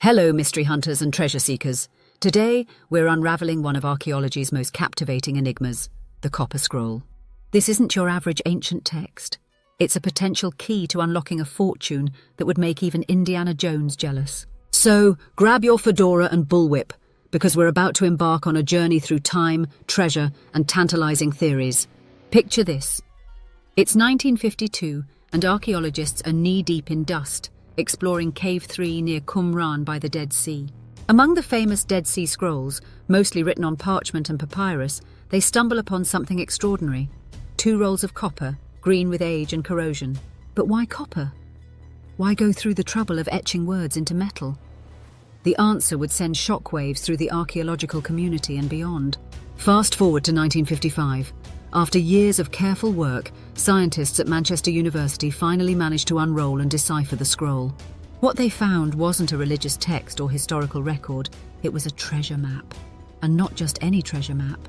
Hello, mystery hunters and treasure seekers. Today, we're unraveling one of archaeology's most captivating enigmas, the Copper Scroll. This isn't your average ancient text. It's a potential key to unlocking a fortune that would make even Indiana Jones jealous. So, grab your fedora and bullwhip, because we're about to embark on a journey through time, treasure, and tantalizing theories. Picture this. It's 1952, and archaeologists are knee-deep in dust, exploring Cave 3 near Qumran by the Dead Sea. Among the famous Dead Sea Scrolls, mostly written on parchment and papyrus, they stumble upon something extraordinary. 2 rolls of copper, green with age and corrosion. But why copper? Why go through the trouble of etching words into metal? The answer would send shockwaves through the archaeological community and beyond. Fast forward to 1955. After years of careful work, scientists at Manchester University finally managed to unroll and decipher the scroll. What they found wasn't a religious text or historical record, it was a treasure map. And not just any treasure map.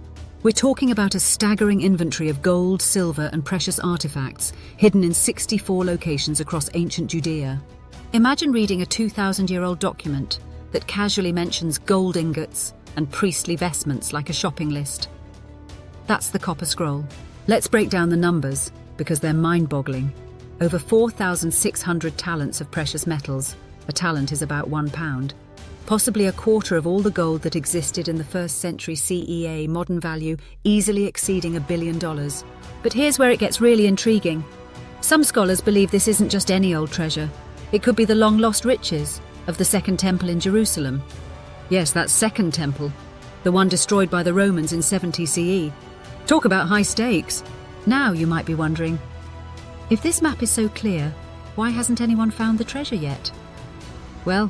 We're talking about a staggering inventory of gold, silver, and precious artifacts hidden in 64 locations across ancient Judea. Imagine reading a 2,000-year-old document that casually mentions gold ingots and priestly vestments like a shopping list. That's the Copper Scroll. Let's break down the numbers, because they're mind-boggling. Over 4,600 talents of precious metals. A talent is about £1. Possibly a quarter of all the gold that existed in the 1st century CEA, modern value easily exceeding $1 billion. But here's where it gets really intriguing. Some scholars believe this isn't just any old treasure. It could be the long-lost riches of the Second Temple in Jerusalem. Yes, that Second Temple, the one destroyed by the Romans in 70 CE. Talk about high stakes. Now you might be wondering, if this map is so clear, why hasn't anyone found the treasure yet? Well,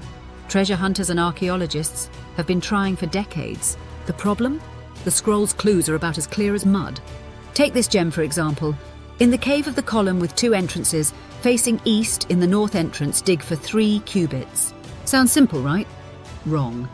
treasure hunters and archaeologists have been trying for decades. The problem? The scroll's clues are about as clear as mud. Take this gem, for example. In the cave of the column with 2 entrances, facing east in the north entrance, dig for 3 cubits. Sounds simple, right? Wrong.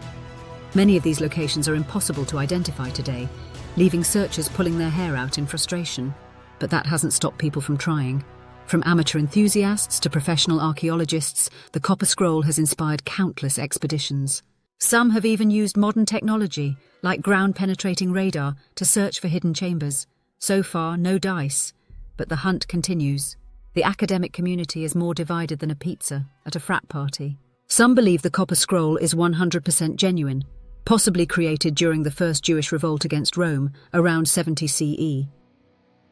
Many of these locations are impossible to identify today, leaving searchers pulling their hair out in frustration. But that hasn't stopped people from trying. From amateur enthusiasts to professional archaeologists, the Copper Scroll has inspired countless expeditions. Some have even used modern technology, like ground-penetrating radar, to search for hidden chambers. So far, no dice, but the hunt continues. The academic community is more divided than a pizza at a frat party. Some believe the Copper Scroll is 100% genuine, possibly created during the First Jewish Revolt against Rome, around 70 CE.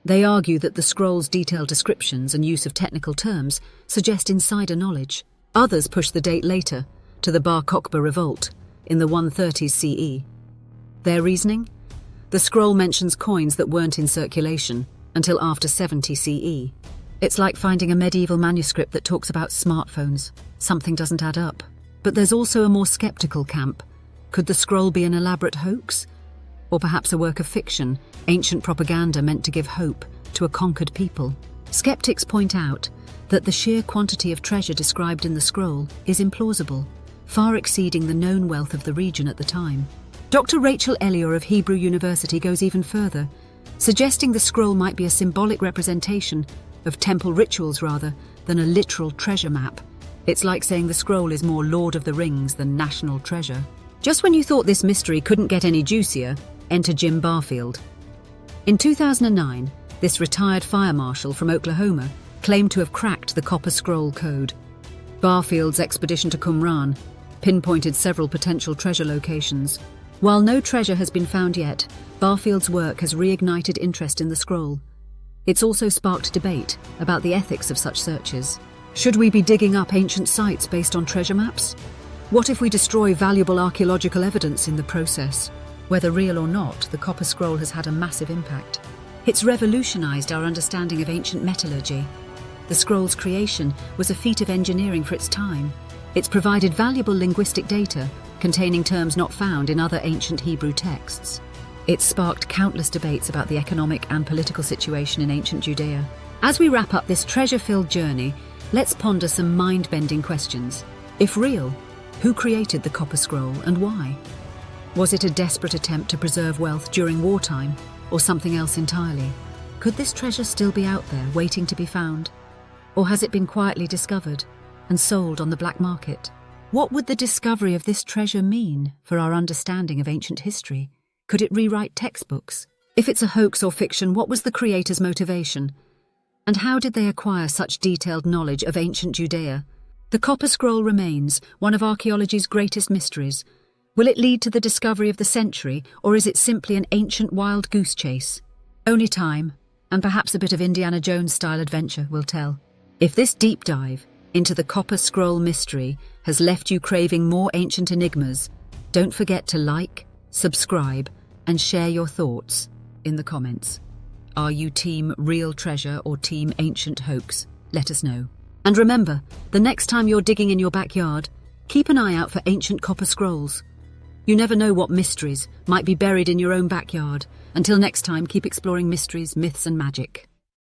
They argue that the scroll's detailed descriptions and use of technical terms suggest insider knowledge. Others push the date later, to the Bar Kokhba Revolt, in the 130s CE. Their reasoning? The scroll mentions coins that weren't in circulation until after 70 CE. It's like finding a medieval manuscript that talks about smartphones. Something doesn't add up. But there's also a more skeptical camp. Could the scroll be an elaborate hoax? Or perhaps a work of fiction, ancient propaganda meant to give hope to a conquered people? Skeptics point out that the sheer quantity of treasure described in the scroll is implausible, far exceeding the known wealth of the region at the time. Dr. Rachel Ellior of Hebrew University goes even further, suggesting the scroll might be a symbolic representation of temple rituals rather than a literal treasure map. It's like saying the scroll is more Lord of the Rings than national treasure. Just when you thought this mystery couldn't get any juicier, enter Jim Barfield. In 2009, this retired fire marshal from Oklahoma claimed to have cracked the Copper Scroll code. Barfield's expedition to Qumran pinpointed several potential treasure locations. While no treasure has been found yet, Barfield's work has reignited interest in the scroll. It's also sparked debate about the ethics of such searches. Should we be digging up ancient sites based on treasure maps? What if we destroy valuable archaeological evidence in the process? Whether real or not, the Copper Scroll has had a massive impact. It's revolutionized our understanding of ancient metallurgy. The scroll's creation was a feat of engineering for its time. It's provided valuable linguistic data containing terms not found in other ancient Hebrew texts. It's sparked countless debates about the economic and political situation in ancient Judea. As we wrap up this treasure-filled journey, let's ponder some mind-bending questions. If real, who created the Copper Scroll and why? Was it a desperate attempt to preserve wealth during wartime, or something else entirely? Could this treasure still be out there, waiting to be found? Or has it been quietly discovered and sold on the black market? What would the discovery of this treasure mean for our understanding of ancient history? Could it rewrite textbooks? If it's a hoax or fiction, what was the creator's motivation? And how did they acquire such detailed knowledge of ancient Judea? The Copper Scroll remains one of archaeology's greatest mysteries. Will it lead to the discovery of the century, or is it simply an ancient wild goose chase? Only time, and perhaps a bit of Indiana Jones-style adventure, will tell. If this deep dive into the Copper Scroll mystery has left you craving more ancient enigmas, don't forget to like, subscribe, and share your thoughts in the comments. Are you team real treasure or team ancient hoax? Let us know. And remember, the next time you're digging in your backyard, keep an eye out for ancient copper scrolls. You never know what mysteries might be buried in your own backyard. Until next time, keep exploring mysteries, myths, and magic.